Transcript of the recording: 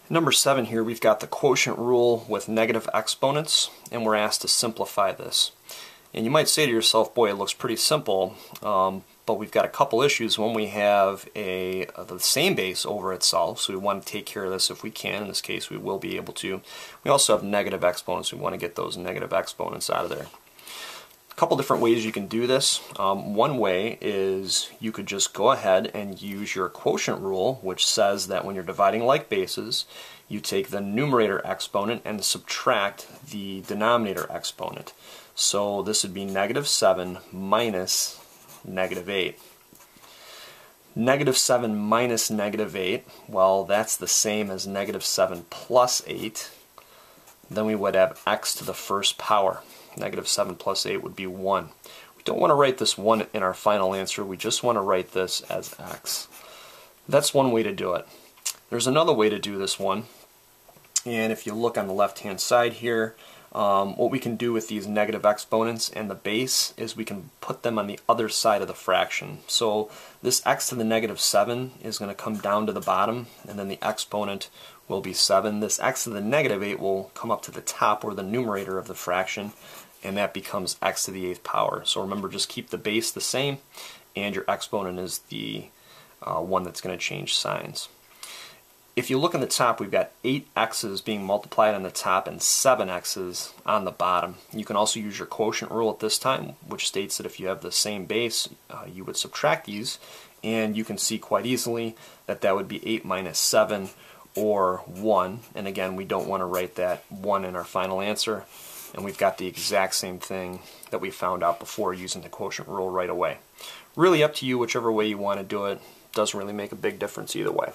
Number 7 here, we've got the quotient rule with negative exponents, and we're asked to simplify this. And you might say to yourself, boy, it looks pretty simple, but we've got a couple issues when we have the same base over itself, so we want to take care of this if we can. In this case, we will be able to. We also have negative exponents. We want to get those negative exponents out of there. A couple different ways you can do this. One way is you could just go ahead and use your quotient rule, which says that when you're dividing like bases, you take the numerator exponent and subtract the denominator exponent. So this would be negative 7 minus negative 8. Negative 7 minus negative 8, well, that's the same as negative 7 plus 8. Then we would have x to the first power. Negative 7 plus 8 would be 1. We don't want to write this 1 in our final answer. We just want to write this as x. That's one way to do it. There's another way to do this one. And if you look on the left-hand side here, what we can do with these negative exponents and the base is we can put them on the other side of the fraction. So this x to the negative 7 is going to come down to the bottom, and then the exponent will be 7. This x to the negative 8 will come up to the top, or the numerator of the fraction, and that becomes x to the 8th power. So remember, just keep the base the same, and your exponent is the one that's going to change signs. If you look on the top, we've got 8 x's being multiplied on the top and 7 x's on the bottom. You can also use your quotient rule at this time, which states that if you have the same base, you would subtract these, and you can see quite easily that that would be 8 minus 7, or 1. And again, we don't want to write that 1 in our final answer, and we've got the exact same thing that we found out before using the quotient rule right away. Really up to you whichever way you want to do it. Doesn't really make a big difference either way.